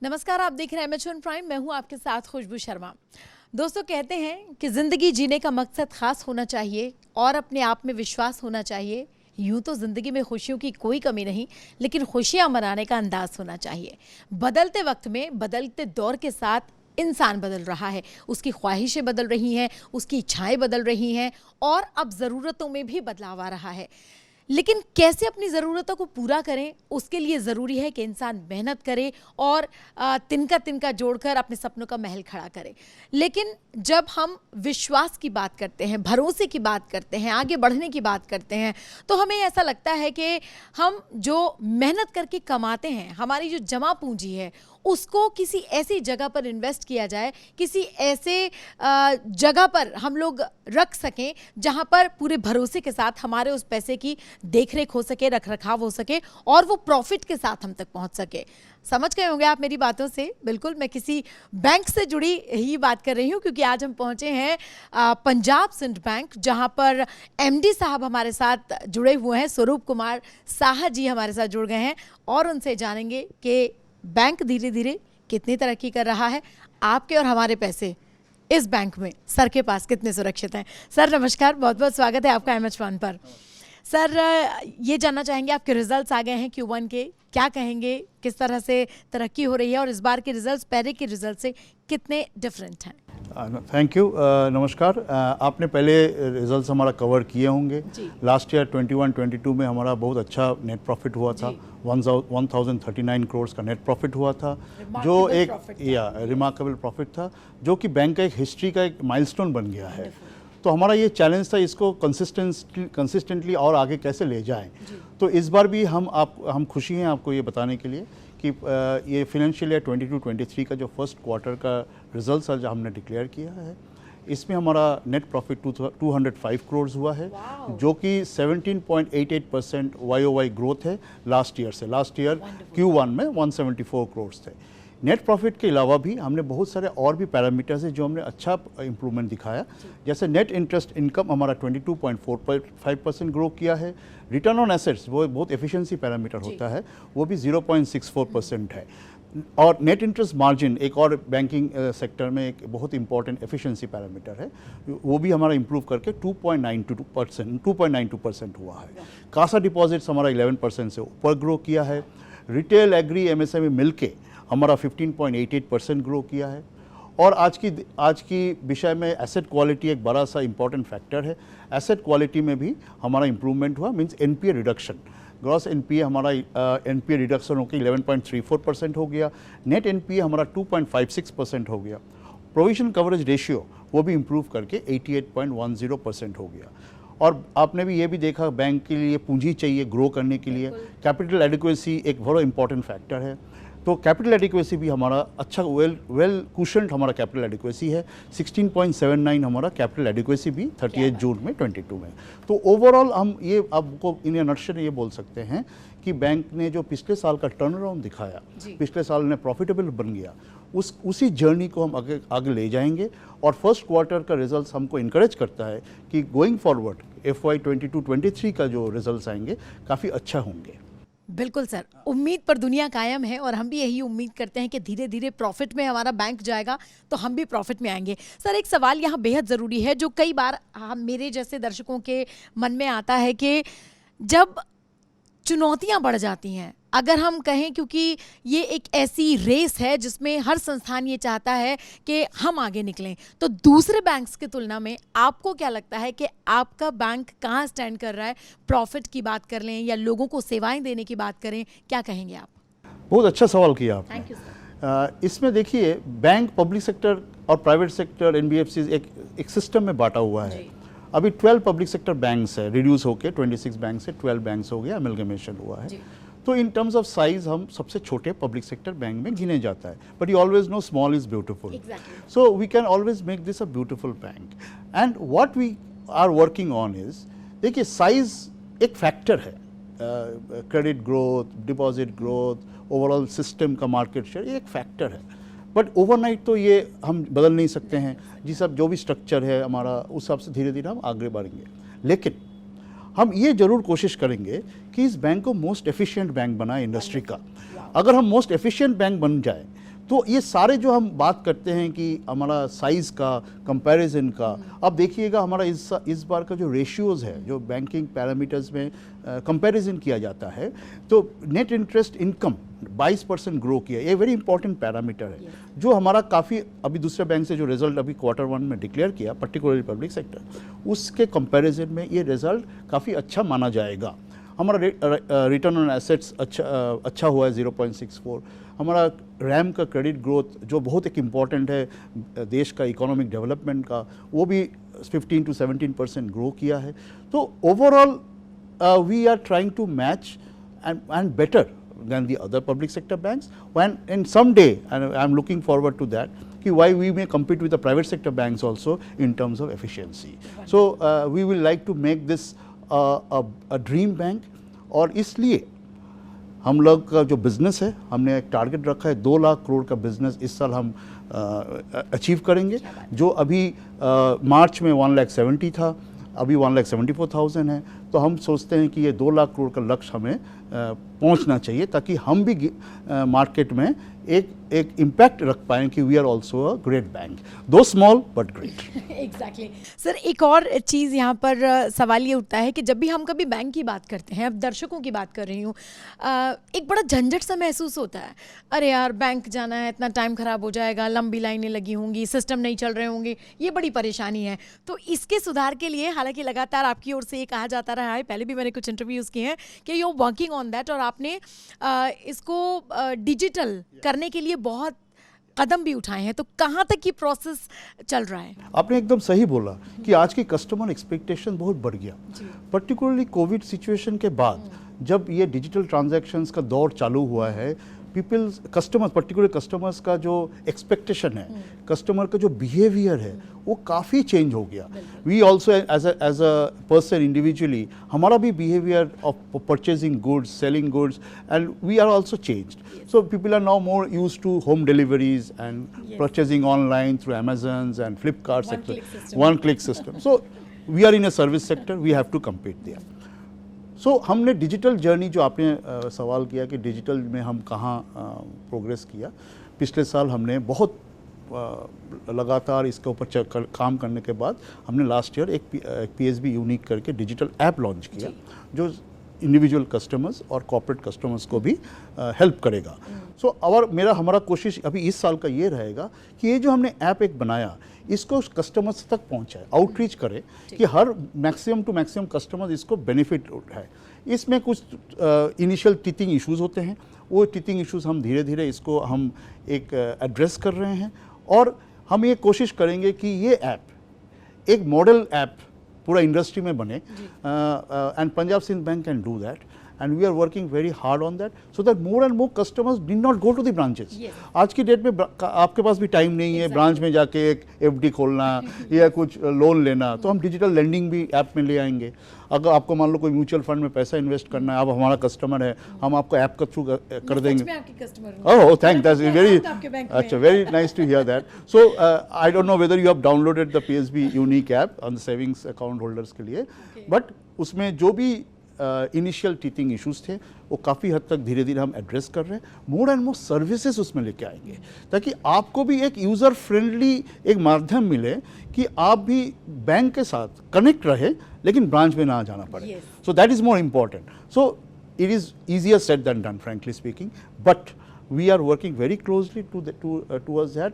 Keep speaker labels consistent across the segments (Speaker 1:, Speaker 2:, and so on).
Speaker 1: नमस्कार, आप देख रहे हैं एमएच प्राइम। मैं हूं आपके साथ खुशबू शर्मा। दोस्तों, कहते हैं कि जिंदगी जीने का मकसद खास होना चाहिए और अपने आप में विश्वास होना चाहिए। यूं तो जिंदगी में खुशियों की कोई कमी नहीं, लेकिन खुशियां मनाने का अंदाज होना चाहिए। बदलते वक्त में, बदलते दौर के साथ इंसान बदल रहा है, उसकी ख्वाहिशें बदल रही हैं, उसकी इच्छाएं बदल रही हैं और अब ज़रूरतों में भी बदलाव आ रहा है। लेकिन कैसे अपनी ज़रूरतों को पूरा करें, उसके लिए ज़रूरी है कि इंसान मेहनत करे और तिनका तिनका जोड़कर अपने सपनों का महल खड़ा करे। लेकिन जब हम विश्वास की बात करते हैं, भरोसे की बात करते हैं, आगे बढ़ने की बात करते हैं, तो हमें ऐसा लगता है कि हम जो मेहनत करके कमाते हैं, हमारी जो जमा पूंजी है, उसको किसी ऐसी जगह पर इन्वेस्ट किया जाए, किसी ऐसे जगह पर हम लोग रख सकें जहां पर पूरे भरोसे के साथ हमारे उस पैसे की देखरेख हो सके, रख रखाव हो सके और वो प्रॉफिट के साथ हम तक पहुंच सके। समझ गए होंगे आप मेरी बातों से। बिल्कुल, मैं किसी बैंक से जुड़ी ही बात कर रही हूं, क्योंकि आज हम पहुंचे हैं पंजाब सिंध बैंक, जहां पर एमडी साहब हमारे साथ जुड़े हुए हैं। स्वरूप कुमार साहा जी हमारे साथ जुड़ गए हैं और उनसे जानेंगे कि बैंक धीरे धीरे कितनी तरक्की कर रहा है, आपके और हमारे पैसे इस बैंक में सर के पास कितने सुरक्षित हैं। सर नमस्कार, बहुत बहुत स्वागत है आपका एमएच1 पर। सर, ये जानना चाहेंगे, आपके रिजल्ट्स आ गए हैं Q1 के, क्या कहेंगे, किस तरह से तरक्की हो रही है और इस बार के रिजल्ट्स पहले के रिजल्ट से कितने डिफरेंट हैं?
Speaker 2: Thank you. नमस्कार। आपने पहले रिजल्ट्स हमारा कवर किए होंगे। लास्ट ईयर 21-22 में हमारा बहुत अच्छा नेट प्रॉफिट हुआ था। 1039 करोड़ का नेट प्रॉफिट हुआ था, जो एक रिमार्केबल प्रॉफिट था, जो कि बैंक का एक हिस्ट्री का एक माइलस्टोन बन गया है। तो हमारा ये चैलेंज था, इसको कंसिस्टेंटली और आगे कैसे ले जाएं। तो इस बार भी हम खुशी हैं आपको ये बताने के लिए कि ये फाइनेंशियल ईयर 22-23 का जो फर्स्ट क्वार्टर का रिजल्ट आज हमने डिक्लेयर किया है, इसमें हमारा नेट प्रॉफिट 205 करोड़ हुआ है, जो कि 17.88% YOY ग्रोथ है लास्ट ईयर से। लास्ट ईयर Q1 में 174 करोड़ थे। नेट प्रॉफिट के अलावा भी हमने बहुत सारे और भी पैरामीटर्स हैं जो हमने अच्छा इंप्रूवमेंट दिखाया। जैसे नेट इंटरेस्ट इनकम हमारा 22.45% ग्रो किया है। रिटर्न ऑन एसेट्स, वो बहुत एफिशिएंसी पैरामीटर होता है, वो भी 0.64% है। और नेट इंटरेस्ट मार्जिन एक और बैंकिंग सेक्टर में एक बहुत इंपॉर्टेंट एफिशिएंसी पैरामीटर है, वो भी हमारा इंप्रूव करके 2.92% हुआ है। कासा डिपॉजिट्स हमारा 11% से ऊपर ग्रो किया है। रिटेल, एग्री, एमएसएमई मिलके हमारा 15.88% ग्रो किया है। और आज की विषय में एसेट क्वालिटी एक बड़ा सा इंपॉर्टेंट फैक्टर है। एसेट क्वालिटी में भी हमारा इंप्रूवमेंट हुआ, means NPA reduction. Gross NPA हमारा एनपीए रिडक्शन होकर 11.34% हो गया। नेट एनपीए हमारा 2.56% हो गया। प्रोविजन कवरेज रेशियो वो भी इंप्रूव करके 88.10% हो गया। और आपने भी ये भी देखा, बैंक के लिए पूंजी चाहिए ग्रो करने के लिए। कैपिटल एडिक्वेसी एक बहुत इंपॉर्टेंट फैक्टर है। तो कैपिटल एडिक्वेसी भी हमारा अच्छा वेल कुशन्ड हमारा कैपिटल एडिक्वेसी है। 16.79 हमारा कैपिटल एडिक्वेसी भी 38 जून में 22 में। तो ओवरऑल हम ये आपको इन नटशल ये बोल सकते हैं कि बैंक ने जो पिछले साल का टर्न अराउंड दिखाया, पिछले साल ने प्रॉफिटेबल बन गया, उसी जर्नी को हम आगे ले जाएंगे। और फर्स्ट क्वार्टर का रिजल्ट्स हमको इनकरेज करता है कि गोइंग फॉरवर्ड FY 22-23 का जो रिजल्ट्स आएंगे काफ़ी अच्छा होंगे।
Speaker 1: बिल्कुल सर, उम्मीद पर दुनिया कायम है और हम भी यही उम्मीद करते हैं कि धीरे धीरे प्रॉफिट में हमारा बैंक जाएगा तो हम भी प्रॉफिट में आएंगे। सर, एक सवाल यहाँ बेहद ज़रूरी है जो कई बार हम मेरे जैसे दर्शकों के मन में आता है कि जब चुनौतियाँ बढ़ जाती हैं, अगर हम कहें, क्योंकि ये एक ऐसी रेस है जिसमें हर संस्थान ये चाहता है कि हम आगे निकलें, तो दूसरे बैंक्स की तुलना में आपको क्या लगता है कि आपका बैंक कहाँ स्टैंड कर रहा है? प्रॉफिट की बात कर लें या लोगों को सेवाएं देने की बात करें, क्या कहेंगे आप?
Speaker 2: बहुत अच्छा सवाल किया आपने।
Speaker 1: Thank you sir.
Speaker 2: इसमें देखिए, बैंक, पब्लिक सेक्टर और प्राइवेट सेक्टर NBFCs एक सिस्टम में बांटा हुआ है। अभी 12 पब्लिक सेक्टर बैंक्स है, रिड्यूस होकर 26 बैंक से 12 बैंक्स हो गया, अमेलगमेशन हुआ है। तो इन टर्म्स ऑफ साइज हम सबसे छोटे पब्लिक सेक्टर बैंक में गिने जाता है। But you always know small is beautiful, so we can always make this a beautiful bank. And what we are working on is, देखिए साइज एक factor है। Credit growth, deposit growth, overall system का market share, ये एक factor है। But overnight तो ये हम बदल नहीं सकते हैं जी सब, जो भी स्ट्रक्चर है हमारा उस हिसाब से धीरे धीरे हम आगे बढ़ेंगे। लेकिन हम ये जरूर कोशिश करेंगे कि इस बैंक को मोस्ट एफिशिएंट बैंक बनाए इंडस्ट्री का। अगर हम मोस्ट एफिशिएंट बैंक बन जाए तो ये सारे जो हम बात करते हैं कि हमारा साइज़ का, कंपैरिजन का, अब देखिएगा हमारा इस बार का जो रेशियोज़ है, जो बैंकिंग पैरामीटर्स में कंपैरिजन किया जाता है, तो नेट इंटरेस्ट इनकम 22% ग्रो किया। ये वेरी इंपॉर्टेंट पैरामीटर है जो हमारा काफ़ी, अभी दूसरे बैंक से जो रिजल्ट अभी Q1 में डिक्लेयर किया, पर्टिकुलरली पब्लिक सेक्टर, उसके कंपैरिजन में ये रिजल्ट काफ़ी अच्छा माना जाएगा। हमारा रिटर्न ऑन एसेट्स अच्छा हुआ है 0.64। हमारा रैम का क्रेडिट ग्रोथ जो बहुत एक इम्पॉर्टेंट है देश का इकोनॉमिक डेवलपमेंट का, वो भी 15 to 17% ग्रो किया है। तो overall we are trying to match and better than the other public sector banks, when in some day, and I am looking forward to that, why we may compete with the private sector banks also in terms of efficiency. So we will like to make this a dream bank, और इसलिए हम लोग का जो business है, हमने एक target रखा है 2 लाख करोड़ का बिज़नेस इस साल हम अचीव करेंगे। जो अभी मार्च में 1,70,000 था, अभी 1,74,000 है। तो हम सोचते हैं कि ये 2 लाख करोड़ का लक्ष्य हमें पहुंचना चाहिए, ताकि हम भी मार्केट में एक इम्पैक्ट रख पाएँ कि we are also a great bank, though small but great.
Speaker 1: Exactly sir, एक और चीज़ यहाँ पर सवाल ये उठता है कि जब भी हम कभी बैंक की बात करते हैं, अब दर्शकों की बात कर रही हूँ, एक बड़ा झंझट सा महसूस होता है। अरे यार, बैंक जाना है, इतना टाइम ख़राब हो जाएगा, लंबी लाइनें लगी होंगी, सिस्टम नहीं चल रहे होंगे, ये बड़ी परेशानी है। तो इसके सुधार के लिए हालांकि लगातार आपकी ओर से ये कहा जाता रहा है, पहले भी मैंने कुछ इंटरव्यूज़ किए हैं कि यू वर्किंग ऑन दैट, और आपने इसको डिजिटल करने के लिए बहुत कदम भी उठाए हैं। तो कहाँ तक ये प्रोसेस चल रहा है?
Speaker 2: आपने एकदम सही बोला कि आज की कस्टमर एक्सपेक्टेशन बहुत बढ़ गया, पर्टिकुलरली कोविड सिचुएशन के बाद जब ये डिजिटल ट्रांजैक्शंस का दौर चालू हुआ है। पीपल्स कस्टमर्स, पर्टिकुलर कस्टमर्स का जो एक्सपेक्टेशन है, कस्टमर का जो बिहेवियर है, वो काफ़ी चेंज हो गया। We also as a person individually, हमारा भी behaviour of purchasing goods, selling goods, and we are also changed. So people are now more used to home deliveries and purchasing online through Amazon and Flipkart sector, one click system. So we are in a service sector, we have to compete there. So हमने digital journey, जो आपने सवाल किया कि digital में हम कहाँ progress किया, पिछले साल हमने बहुत लगातार इसके ऊपर काम करने के बाद हमने लास्ट ईयर एक PSB यूनिक करके डिजिटल ऐप लॉन्च किया, जो इंडिविजुअल कस्टमर्स और कॉर्पोरेट कस्टमर्स को भी हेल्प करेगा। सो हमारा कोशिश अभी इस साल का ये रहेगा कि ये जो हमने ऐप एक बनाया, इसको कस्टमर्स तक पहुंचाए, आउटरीच करें कि हर मैक्सिमम टू मैक्सिमम कस्टमर्स इसको बेनिफिट उठाए। इसमें कुछ इनिशियल टीथिंग इश्यूज़ होते हैं, वो टीथिंग इश्यूज़ हम धीरे धीरे इसको हम एक एड्रेस कर रहे हैं, और हम ये कोशिश करेंगे कि ये ऐप एक मॉडल ऐप पूरा इंडस्ट्री में बने, and Punjab Sind bank can do that, and we are working very hard on that, so that more and more customers did not go to the branches. आज की डेट में आपके पास भी टाइम नहीं है ब्रांच में जाके एक FD खोलना या कुछ लोन लेना, तो हम डिजिटल लेंडिंग भी ऐप में ले आएंगे। अगर आपको मान लो कोई म्यूचुअल फंड में पैसा इन्वेस्ट करना है, आप हमारा कस्टमर है, हम आपको ऐप के थ्रू कर देंगे। ओह थैंक, दैट्स वेरी अच्छा, very nice to hear that. So I don't know whether you have downloaded the PSB unique app on the savings account holders के लिए, बट उसमें जो भी इनिशियल टीथिंग इश्यूज थे वो काफ़ी हद तक धीरे धीरे हम एड्रेस कर रहे हैं। मोर एंड मोर सर्विसेज उसमें लेके आएंगे, ताकि आपको भी एक यूज़र फ्रेंडली एक माध्यम मिले कि आप भी बैंक के साथ कनेक्ट रहे, लेकिन ब्रांच में ना जाना पड़े। So that is more important. So it is easier said than done, frankly speaking, but we are working very closely towards that.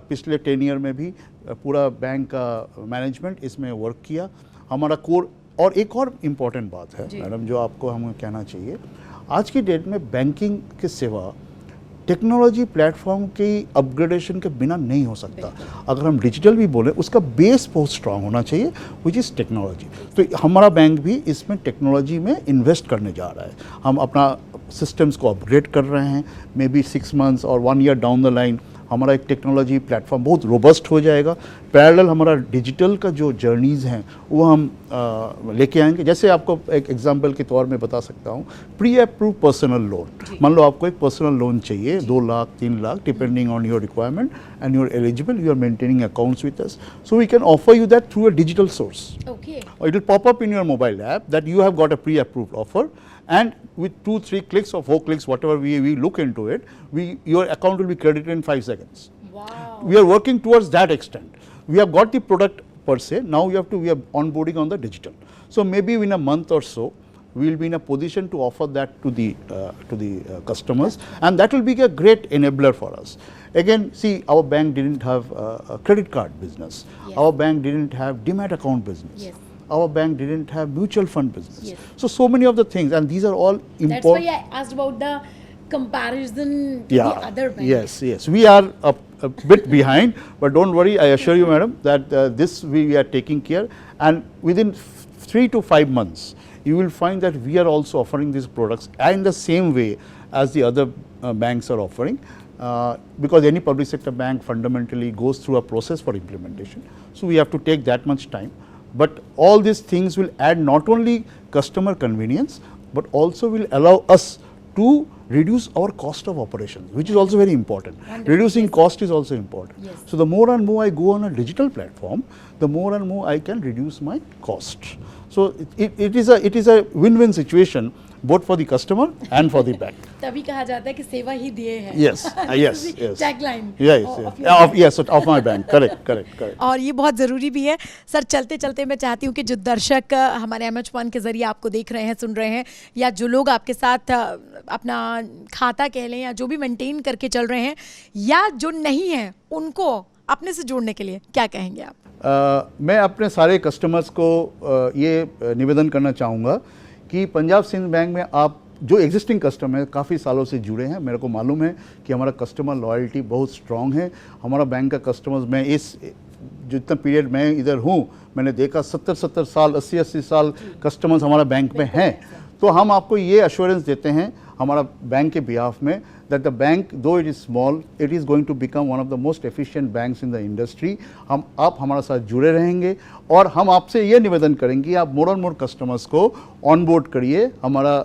Speaker 2: पिछले 10 ईयर में भी पूरा बैंक का मैनेजमेंट इसमें वर्क किया। हमारा कोर, और एक और इम्पॉर्टेंट बात है मैडम, जो आपको हमें कहना चाहिए, आज की डेट में बैंकिंग के सिवा टेक्नोलॉजी प्लेटफॉर्म की अपग्रेडेशन के बिना नहीं हो सकता। अगर हम डिजिटल भी बोलें, उसका बेस बहुत स्ट्रांग होना चाहिए, विच इज़ टेक्नोलॉजी। तो हमारा बैंक भी इसमें टेक्नोलॉजी में इन्वेस्ट करने जा रहा है। हम अपना सिस्टम्स को अपग्रेड कर रहे हैं। मे बी 6 months और 1 year डाउन द लाइन हमारा एक टेक्नोलॉजी प्लेटफॉर्म बहुत रोबस्ट हो जाएगा। पैरेलल हमारा डिजिटल का जो जर्नीज़ हैं वो हम लेके आएंगे। जैसे आपको एक एग्जांपल के तौर में बता सकता हूँ, प्री अप्रूव पर्सनल लोन। मान लो आपको एक पर्सनल लोन चाहिए 2 lakh 3 lakh, depending on your requirement, and you are eligible, you are maintaining accounts with us, so we can offer you that through a digital source. It will pop up in your mobile app that you have got a pre-approved offer, and with 2-3 clicks or 4 clicks, whatever we look into it, your account will be credited in 5 seconds.
Speaker 1: Wow.
Speaker 2: We are working towards that extent. We have got the product per se. Now we are onboarding on the digital. So maybe in a month or so, we will be in a position to offer that to the customers, and that will be a great enabler for us. Again, see, our bank didn't have a credit card business.
Speaker 1: Yes.
Speaker 2: Our bank didn't have demat account business.
Speaker 1: Yes.
Speaker 2: Our bank didn't have mutual fund business.
Speaker 1: Yes.
Speaker 2: So many of the things, and these are all important.
Speaker 1: That's why I asked about the comparison to the other banks.
Speaker 2: Yes. We are a bit behind, but don't worry. I assure you, madam, that this we are taking care, and within 3 to 5 months, you will find that we are also offering these products in the same way as the other banks are offering, because any public sector bank fundamentally goes through a process for implementation. So we have to take that much time. But all these things will add not only customer convenience, but also will allow us to reduce our cost of operations, which is also very important.
Speaker 1: Wonderful.
Speaker 2: Reducing cost is also important.
Speaker 1: Yes.
Speaker 2: So the more and more I go on a digital platform, the more and more I can reduce my cost. So it is a win-win situation, both for the customer and for the bank.
Speaker 1: तभी कहा जाता है कि सेवा ही दिए है.
Speaker 2: Yes.
Speaker 1: Tagline.
Speaker 2: Yes, of my bank. Correct.
Speaker 1: और ये बहुत ज़रूरी भी है. सर, चलते चलते मैं चाहती हूँ कि जो दर्शक हमारे MH1 के ज़रिए आपको देख रहे हैं, सुन रहे हैं, या जो लोग आपके साथ अपना खाता कह लें या जो भी मेंटेन करके चल रहे हैं, या जो नहीं हैं, उनको अपने से जोड़ने के लिए क्या कहेंगे आप?
Speaker 2: मैं अपने सारे कस्टमर्स को ये निवेदन करना चाहूँगा कि पंजाब सिंध बैंक में आप जो एग्जिस्टिंग कस्टमर है, काफ़ी सालों से जुड़े हैं. मेरे को मालूम है कि हमारा कस्टमर लॉयल्टी बहुत स्ट्रॉन्ग है. हमारा बैंक का कस्टमर्स, मैं इस जितना पीरियड मैं इधर हूँ, मैंने देखा 70 साल 80 साल कस्टमर्स हमारा बैंक में हैं. तो हम आपको ये अश्योरेंस देते हैं हमारा बैंक के बिहाफ में, that the bank, though it is small, it is going to become one of the most efficient banks in the industry. आप हमारे साथ जुड़े रहेंगे, और हम आपसे ये निवेदन करेंगे आप मोर एंड मोर कस्टमर्स को ऑनबोर्ड करिए हमारा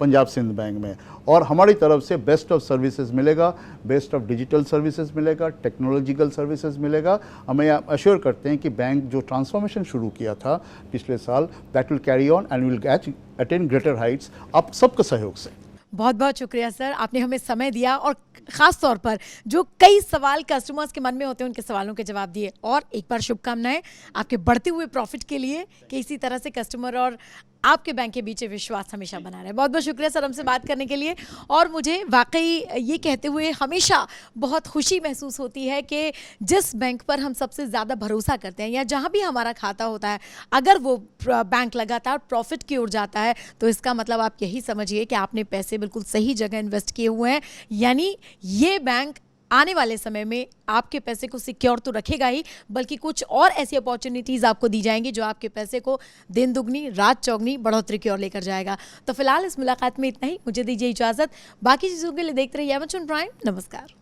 Speaker 2: पंजाब सिंध बैंक में, और हमारी तरफ से बेस्ट ऑफ सर्विसेज मिलेगा, बेस्ट ऑफ डिजिटल सर्विसेज मिलेगा, टेक्नोलॉजिकल सर्विसेज मिलेगा. हमें अश्योर करते हैं कि बैंक जो ट्रांसफॉर्मेशन शुरू किया था पिछले साल, that will carry on and will attain greater Heights आप सबके सहयोग से.
Speaker 1: बहुत बहुत शुक्रिया सर, आपने हमें समय दिया, और ख़ास तौर पर जो कई सवाल कस्टमर्स के मन में होते हैं, उनके सवालों के जवाब दिए. और एक बार शुभकामनाएं आपके बढ़ते हुए प्रॉफिट के लिए, कि इसी तरह से कस्टमर और आपके बैंक के बीच विश्वास हमेशा बना रहे. बहुत बहुत शुक्रिया सर हमसे बात करने के लिए. और मुझे वाकई ये कहते हुए हमेशा बहुत खुशी महसूस होती है कि जिस बैंक पर हम सबसे ज़्यादा भरोसा करते हैं, या जहाँ भी हमारा खाता होता है, अगर वो बैंक लगातार प्रॉफिट की ओर जाता है, तो इसका मतलब आप यही समझिए कि आपने पैसे बिल्कुल सही जगह इन्वेस्ट किए हुए हैं. यानी ये बैंक आने वाले समय में आपके पैसे को सिक्योर तो रखेगा ही, बल्कि कुछ और ऐसी अपॉर्चुनिटीज़ आपको दी जाएंगी जो आपके पैसे को दिन दुगनी रात चौगनी बढ़ोतरी की ओर लेकर जाएगा. तो फिलहाल इस मुलाकात में इतना ही. मुझे दीजिए इजाज़त. बाकी चीज़ों के लिए देखते रहिए MH1 प्राइम. नमस्कार.